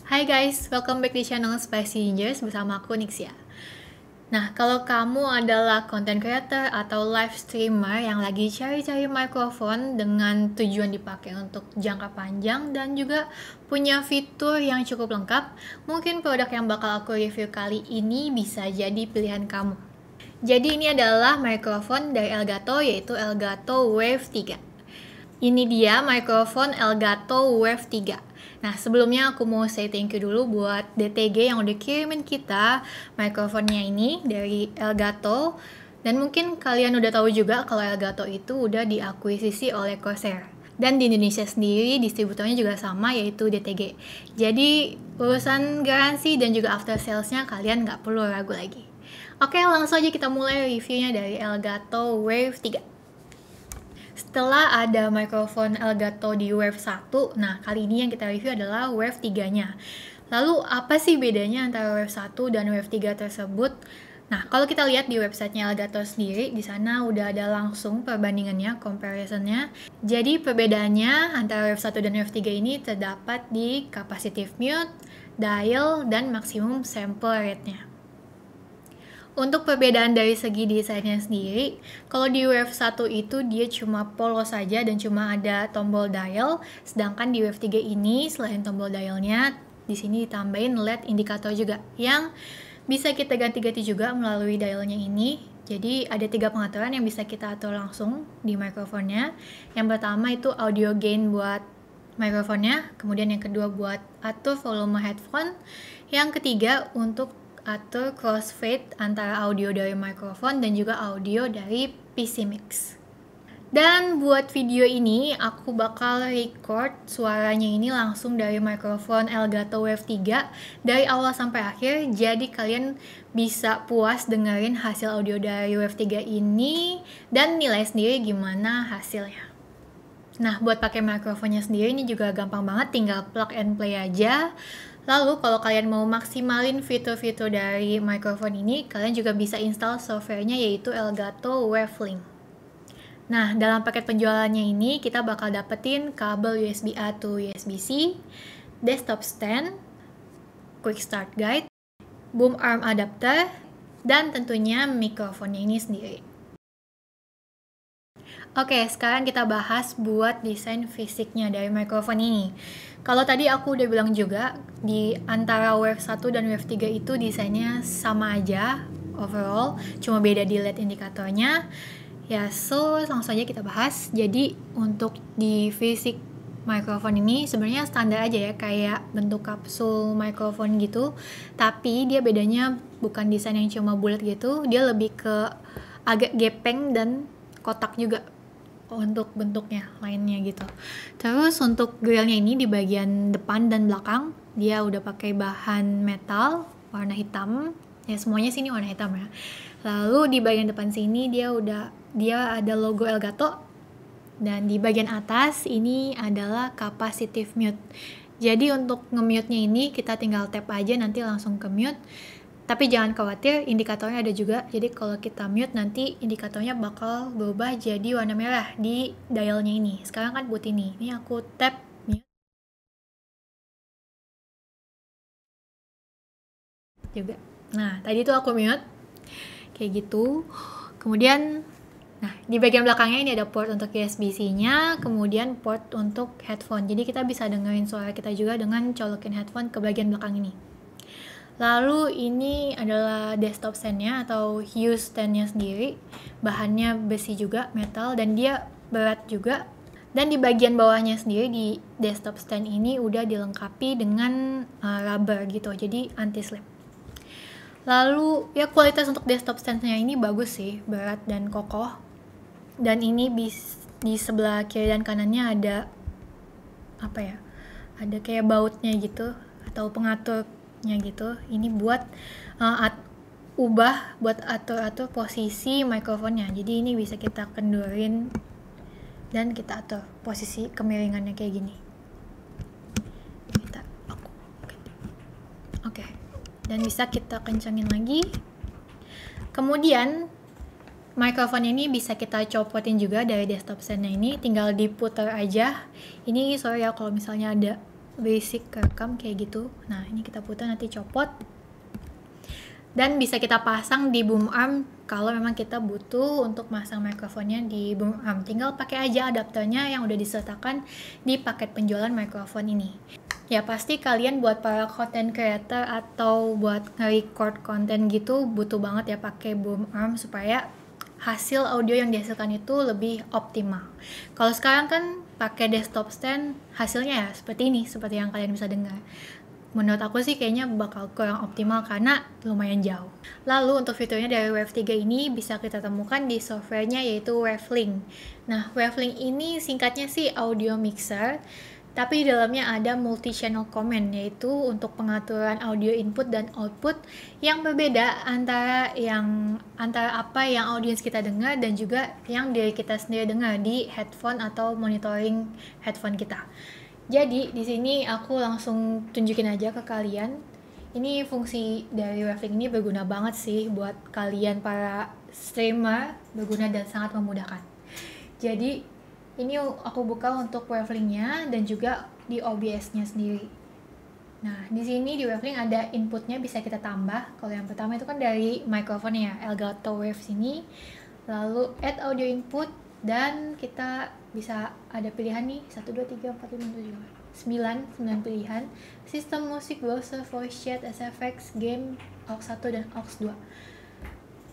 Hai guys, welcome back di channel Spicy Ninjas bersama aku Nixia. Nah, kalau kamu adalah content creator atau live streamer yang lagi cari-cari mikrofon dengan tujuan dipakai untuk jangka panjang dan juga punya fitur yang cukup lengkap, mungkin produk yang bakal aku review kali ini bisa jadi pilihan kamu. Jadi ini adalah mikrofon dari Elgato, yaitu Elgato Wave 3. Ini dia mikrofon Elgato Wave 3. Nah, sebelumnya aku mau say thank you dulu buat DTG yang udah kirimin kita mikrofonnya ini dari Elgato. Dan mungkin kalian udah tahu juga kalau Elgato itu udah diakuisisi oleh Corsair. Dan di Indonesia sendiri distributornya juga sama, yaitu DTG. Jadi urusan garansi dan juga after salesnya kalian nggak perlu ragu lagi. Oke, langsung aja kita mulai reviewnya dari Elgato Wave 3. Setelah ada mikrofon Elgato di Wave 1, nah kali ini yang kita review adalah Wave 3-nya. Lalu apa sih bedanya antara Wave 1 dan Wave 3 tersebut? Nah, kalau kita lihat di websitenya Elgato sendiri, di sana udah ada langsung perbandingannya, comparisonnya. Jadi perbedaannya antara Wave 1 dan Wave 3 ini terdapat di capacitive mute, dial, dan maksimum sample rate-nya. Untuk perbedaan dari segi desainnya sendiri, kalau di Wave 1 itu dia cuma polos saja dan cuma ada tombol dial, sedangkan di Wave 3 ini selain tombol dialnya, di sini ditambahin LED indikator juga yang bisa kita ganti-ganti juga melalui dialnya ini. Jadi ada 3 pengaturan yang bisa kita atur langsung di mikrofonnya. Yang pertama itu audio gain buat mikrofonnya, kemudian yang kedua buat atur volume headphone, yang ketiga untuk atur crossfade antara audio dari mikrofon dan juga audio dari PC Mix. Dan buat video ini aku bakal record suaranya ini langsung dari mikrofon Elgato Wave 3 dari awal sampai akhir, jadi kalian bisa puas dengerin hasil audio dari Wave 3 ini dan nilai sendiri gimana hasilnya. Nah, buat pakai mikrofonnya sendiri ini juga gampang banget, tinggal plug and play aja. Lalu kalau kalian mau maksimalin fitur-fitur dari mikrofon ini, kalian juga bisa install softwarenya yaitu Elgato Wavelink. Nah, dalam paket penjualannya ini kita bakal dapetin kabel USB-A to USB-C, desktop stand, quick start guide, boom arm adapter, dan tentunya mikrofonnya ini sendiri. Oke, sekarang kita bahas buat desain fisiknya dari mikrofon ini. Kalau tadi aku udah bilang juga, di antara Wave 1 dan Wave 3 itu desainnya sama aja overall, cuma beda di LED indikatornya. Ya, so langsung aja kita bahas. Jadi, untuk di fisik mikrofon ini sebenarnya standar aja ya, kayak bentuk kapsul mikrofon gitu. Tapi dia bedanya bukan desain yang cuma bulat gitu, dia lebih ke agak gepeng dan kotak juga untuk bentuknya lainnya gitu. Terus untuk grillnya ini di bagian depan dan belakang dia udah pakai bahan metal warna hitam, ya semuanya sini warna hitam ya. Lalu di bagian depan sini dia ada logo Elgato, dan di bagian atas ini adalah capacitive mute. Jadi untuk nge-mute-nya ini kita tinggal tap aja nanti langsung ke mute. Tapi jangan khawatir, indikatornya ada juga. Jadi kalau kita mute nanti indikatornya bakal berubah jadi warna merah di dialnya ini. Sekarang kan buat ini. Ini aku tap mute juga. Nah, tadi tuh aku mute kayak gitu. Kemudian nah, di bagian belakangnya ini ada port untuk USB-C-nya, kemudian port untuk headphone. Jadi kita bisa dengerin suara kita juga dengan colokin headphone ke bagian belakang ini. Lalu ini adalah desktop stand-nya atau Hue stand-nya sendiri. Bahannya besi juga, metal, dan dia berat juga. Dan di bagian bawahnya sendiri di desktop stand ini udah dilengkapi dengan rubber gitu, jadi anti-slip. Lalu ya kualitas untuk desktop stand-nya ini bagus sih, berat dan kokoh. Dan ini di sebelah kiri dan kanannya ada apa ya? Ada kayak bautnya gitu atau pengatur gitu. Ini buat ubah buat atur-atur posisi mikrofonnya. Jadi ini bisa kita kendorin dan kita atur posisi kemiringannya kayak gini. Oke. Dan bisa kita kencangin lagi. Kemudian mikrofon ini bisa kita copotin juga dari desktop stand-nya ini, tinggal diputar aja. Ini sorry ya kalau misalnya ada basic rekam kayak gitu. Nah, ini kita putar, nanti copot. Dan bisa kita pasang di boom arm kalau memang kita butuh untuk masang mikrofonnya di boom arm. Tinggal pakai aja adapternya yang udah disertakan di paket penjualan mikrofon ini. Ya pasti kalian buat para content creator atau buat nge-record konten gitu butuh banget ya pakai boom arm supaya hasil audio yang dihasilkan itu lebih optimal. Kalau sekarang kan pakai desktop stand, hasilnya ya seperti ini, seperti yang kalian bisa dengar. Menurut aku sih kayaknya bakal kurang optimal karena lumayan jauh. Lalu untuk fiturnya dari Wave 3 ini bisa kita temukan di softwarenya yaitu Wavelink. Nah, Wavelink ini singkatnya sih audio mixer, tapi di dalamnya ada multi-channel command, yaitu untuk pengaturan audio input dan output yang berbeda antara apa yang audiens kita dengar dan juga yang diri kita sendiri dengar di headphone atau monitoring headphone kita. Jadi di sini aku langsung tunjukin aja ke kalian. Ini fungsi dari Wavelink ini berguna banget sih buat kalian para streamer, berguna dan sangat memudahkan. Jadi ini aku buka untuk Wavelink-nya dan juga di OBS-nya sendiri. Nah, di sini di Wavelink ada inputnya bisa kita tambah. Kalau yang pertama itu kan dari microphone-nya ya, Elgato Wave sini. Lalu add audio input dan kita bisa ada pilihan nih 1, 2, 3, 4, 5, 6, 7, 9 pilihan. Sistem musik, browser, voice chat, SFX, game, aux 1 dan aux 2.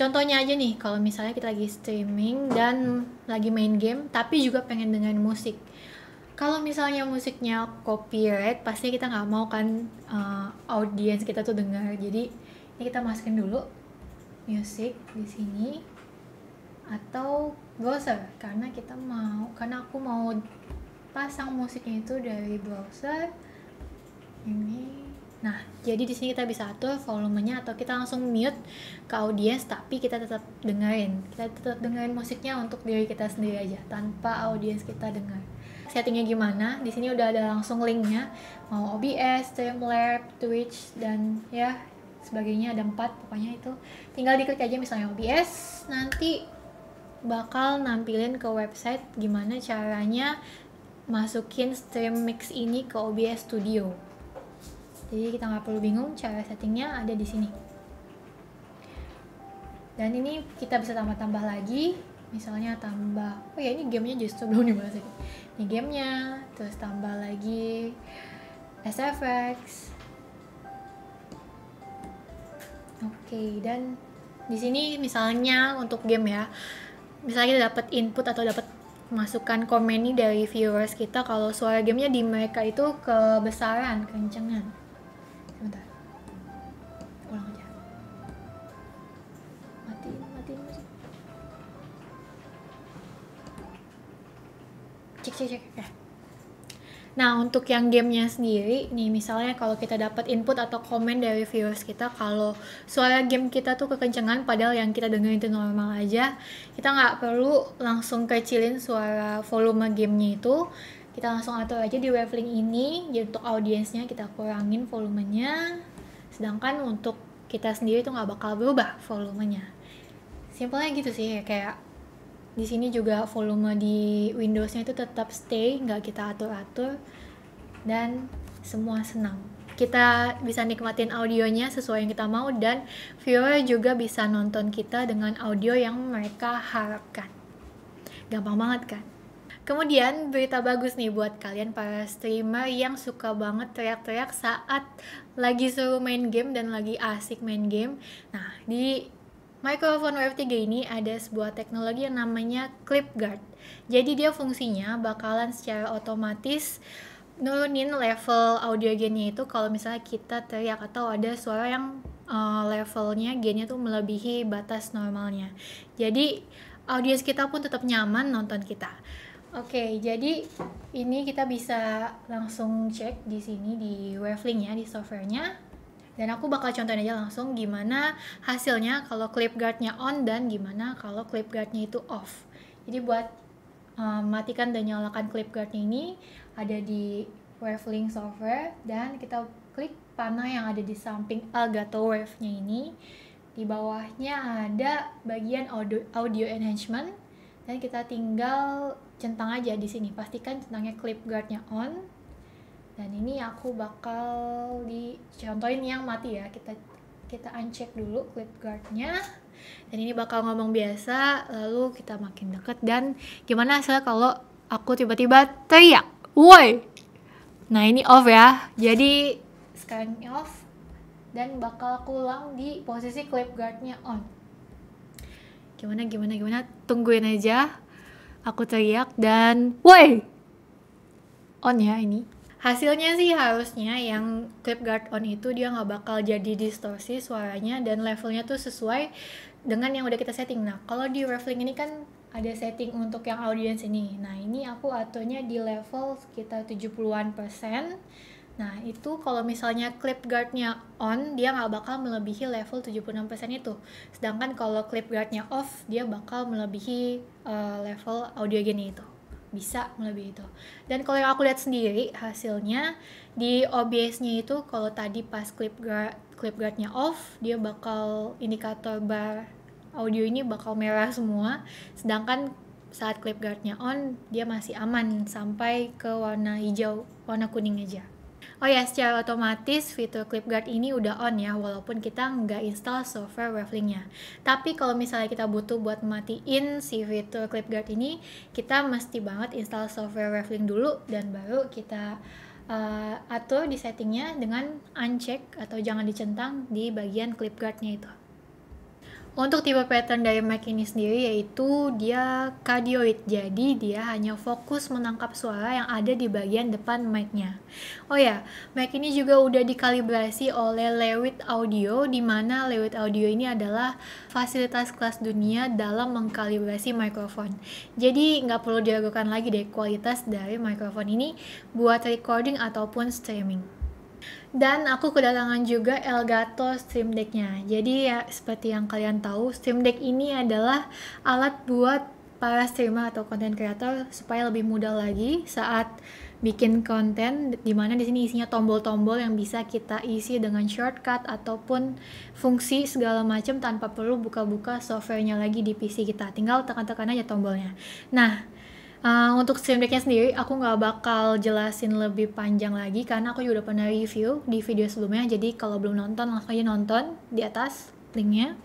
Contohnya aja nih, kalau misalnya kita lagi streaming dan lagi main game, tapi juga pengen dengerin musik. Kalau misalnya musiknya copyright, pasti kita nggak mau kan audiens kita tuh dengar. Jadi ini kita masukin dulu musik di sini atau browser, karena aku mau pasang musiknya itu dari browser ini. Nah, jadi di sini kita bisa atur volumenya atau kita langsung mute ke audiens, tapi kita tetap dengerin. Kita tetap dengerin musiknya untuk diri kita sendiri aja, tanpa audiens kita dengar. Settingnya gimana? Di sini udah ada langsung linknya. Mau OBS, Streamlabs, Twitch, dan ya sebagainya, ada 4 pokoknya itu. Tinggal diklik aja misalnya OBS, nanti bakal nampilin ke website gimana caranya masukin stream mix ini ke OBS Studio. Jadi kita nggak perlu bingung, cara settingnya ada di sini. Dan ini kita bisa tambah-tambah lagi, misalnya tambah, oh ya ini gamenya justru belum dibahas lagi. Ini gamenya, terus tambah lagi SFX. Oke, dan di sini misalnya untuk game ya, misalnya kita dapat input atau dapat masukan komen nih dari viewers kita kalau suara gamenya di mereka itu kebesaran, kencengan. Bentar, ulang aja, matiin musik, cek ya. Nah, untuk yang gamenya sendiri nih, misalnya kalau kita dapat input atau komen dari viewers kita kalau suara game kita tuh kekencengan padahal yang kita dengerin itu normal aja, kita nggak perlu langsung kecilin suara volume gamenya itu. Kita langsung atur aja di Wavelink ini, jadi untuk audiensnya kita kurangin volumenya, sedangkan untuk kita sendiri tuh nggak bakal berubah volumenya. Simpelnya gitu sih, kayak di sini juga volume di Windows-nya itu tetap stay, nggak kita atur-atur, dan semua senang. Kita bisa nikmatin audionya sesuai yang kita mau, dan viewer juga bisa nonton kita dengan audio yang mereka harapkan. Gampang banget kan? Kemudian berita bagus nih buat kalian para streamer yang suka banget teriak-teriak saat lagi suruh main game dan lagi asik main game. Nah, di microphone Wave 3 ini ada sebuah teknologi yang namanya Clip Guard. Jadi dia fungsinya bakalan secara otomatis nurunin level audio gainnya itu kalau misalnya kita teriak atau ada suara yang levelnya gainnya tuh melebihi batas normalnya. Jadi audiens kita pun tetap nyaman nonton kita. Oke, jadi ini kita bisa langsung cek di sini di Wavelink ya, di softwarenya. Dan aku bakal contohin aja langsung gimana hasilnya kalau clip guard-nya on dan gimana kalau clip guard-nya itu off. Jadi buat matikan dan nyalakan clip guard-nya ini ada di Wavelink software, dan kita klik panah yang ada di samping Elgato Wave-nya ini. Di bawahnya ada bagian audio enhancement, dan kita tinggal centang aja di sini, pastikan centangnya clip guard-nya on, Dan ini aku bakal dicontohin yang mati ya. Kita uncheck dulu clip guardnya. Dan ini bakal ngomong biasa, lalu kita makin deket. Dan gimana hasilnya kalau aku tiba-tiba teriak, woi. Nah ini off ya, jadi sekarang ini off. Dan bakal aku ulang di posisi clip guardnya on. Gimana, tungguin aja. Aku teriak dan woi, on ya ini. Hasilnya sih harusnya yang clip guard on itu dia nggak bakal jadi distorsi suaranya dan levelnya tuh sesuai dengan yang udah kita setting. Nah kalau di Waveling ini kan ada setting untuk yang audience ini. Nah ini aku aturnya di level sekitar 70-an%. Nah itu kalau misalnya clip guardnya on dia nggak bakal melebihi level 76% itu. Sedangkan kalau clip guardnya off dia bakal melebihi level audio gain itu. Bisa melebihi itu. Dan kalau yang aku lihat sendiri hasilnya di OBS-nya itu kalau tadi pas clip guardnya off dia bakal indikator bar audio ini bakal merah semua, sedangkan saat clip guardnya on dia masih aman sampai ke warna hijau, warna kuning aja. Oh ya, secara otomatis fitur clip guard ini udah on ya, walaupun kita nggak install software Wavelingnya. Tapi kalau misalnya kita butuh buat matiin si fitur clip guard ini, kita mesti banget install software Waveling dulu dan baru kita atur di settingnya dengan uncheck atau jangan dicentang di bagian clip guardnya itu. Untuk tipe pattern dari mic ini sendiri yaitu dia cardioid, jadi dia hanya fokus menangkap suara yang ada di bagian depan mic-nya. Oh ya, mic ini juga udah dikalibrasi oleh Lewitt Audio, di mana Lewitt Audio ini adalah fasilitas kelas dunia dalam mengkalibrasi mikrofon. Jadi nggak perlu diragukan lagi deh kualitas dari mikrofon ini buat recording ataupun streaming. Dan aku kedatangan juga Elgato Stream Deck-nya. Jadi ya seperti yang kalian tahu, Stream Deck ini adalah alat buat para streamer atau content creator supaya lebih mudah lagi saat bikin konten, dimana di sini isinya tombol-tombol yang bisa kita isi dengan shortcut ataupun fungsi segala macam tanpa perlu buka-buka softwarenya lagi di PC kita. Tinggal tekan-tekan aja tombolnya. Nah, untuk Stream Deck-nya sendiri aku nggak bakal jelasin lebih panjang lagi karena aku juga udah pernah review di video sebelumnya, jadi kalau belum nonton langsung aja nonton di atas linknya.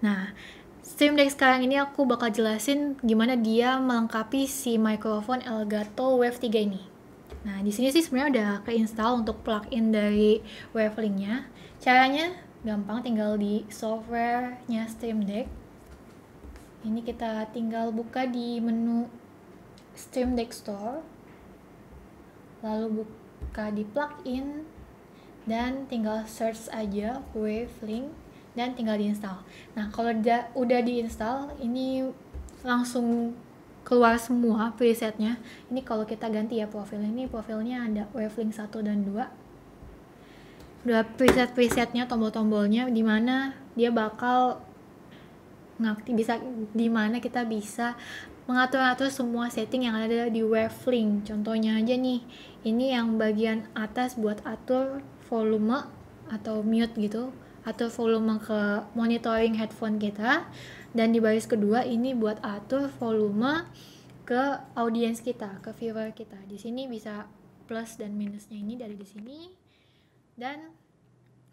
Nah, Stream Deck sekarang ini aku bakal jelasin gimana dia melengkapi si mikrofon Elgato Wave 3 ini. Nah, di sini sih sebenarnya udah keinstall untuk plugin dari Wavelingnya. Caranya gampang, tinggal di softwarenya Stream Deck. Ini kita tinggal buka di menu Stream Deck Store, lalu buka di plugin dan tinggal search aja Waveling dan tinggal diinstal. Nah kalau udah diinstal ini langsung keluar semua presetnya. Ini kalau kita ganti ya profil, ini profilnya ada Waveling 1 dan 2. Udah presetnya, tombol-tombolnya dimana dia bakal bisa, dimana kita bisa mengatur-atur semua setting yang ada di Waveling. Contohnya aja nih, ini yang bagian atas buat atur volume atau mute gitu, atur volume ke monitoring headphone kita, dan di baris kedua ini buat atur volume ke audience kita, ke viewer kita. Di sini bisa plus dan minusnya ini dari di sini, dan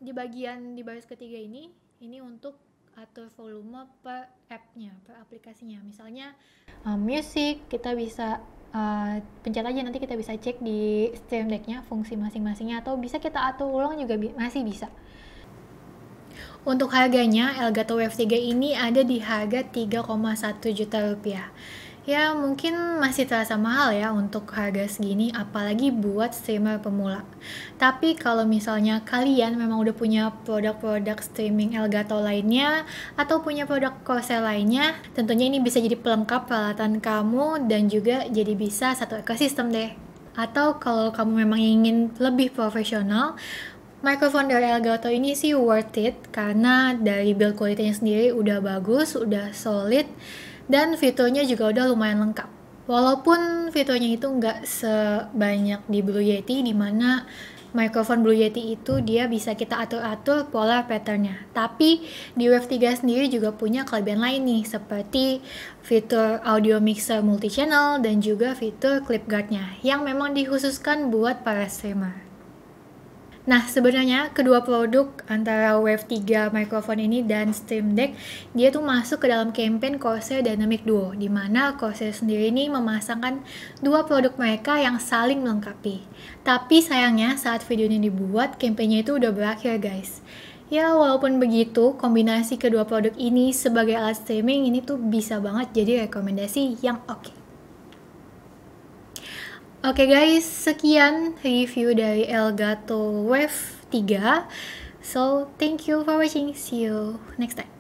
di bagian di baris ketiga ini untuk atur volume per app-nya, per aplikasinya. Misalnya musik, kita bisa pencet aja, nanti kita bisa cek di Stream Deck-nya fungsi masing-masingnya, atau bisa kita atur ulang juga masih bisa. Untuk harganya, Elgato Wave 3 ini ada di harga 3,1 juta rupiah. Ya mungkin masih terasa mahal ya untuk harga segini, apalagi buat streamer pemula. Tapi kalau misalnya kalian memang udah punya produk-produk streaming Elgato lainnya atau punya produk Corsair lainnya, tentunya ini bisa jadi pelengkap peralatan kamu dan juga jadi bisa satu ekosistem deh. Atau kalau kamu memang ingin lebih profesional, mikrofon dari Elgato ini sih worth it karena dari build quality-nya sendiri udah bagus, udah solid, dan fiturnya juga udah lumayan lengkap. Walaupun fiturnya itu nggak sebanyak di Blue Yeti, dimana microphone Blue Yeti itu dia bisa kita atur-atur polar patternnya. Tapi di Wave 3 sendiri juga punya kelebihan lain nih, seperti fitur audio mixer multi-channel dan juga fitur clip guardnya yang memang dikhususkan buat para streamer. Nah, sebenarnya kedua produk antara Wave 3 microphone ini dan Stream Deck, dia tuh masuk ke dalam campaign Corsair Dynamic Duo, di mana Corsair sendiri ini memasangkan dua produk mereka yang saling melengkapi. Tapi sayangnya saat video ini dibuat, campaignnya itu udah berakhir guys. Ya, walaupun begitu, kombinasi kedua produk ini sebagai alat streaming ini tuh bisa banget jadi rekomendasi yang oke. Oke guys, sekian review dari Elgato Wave 3. So, thank you for watching. See you next time.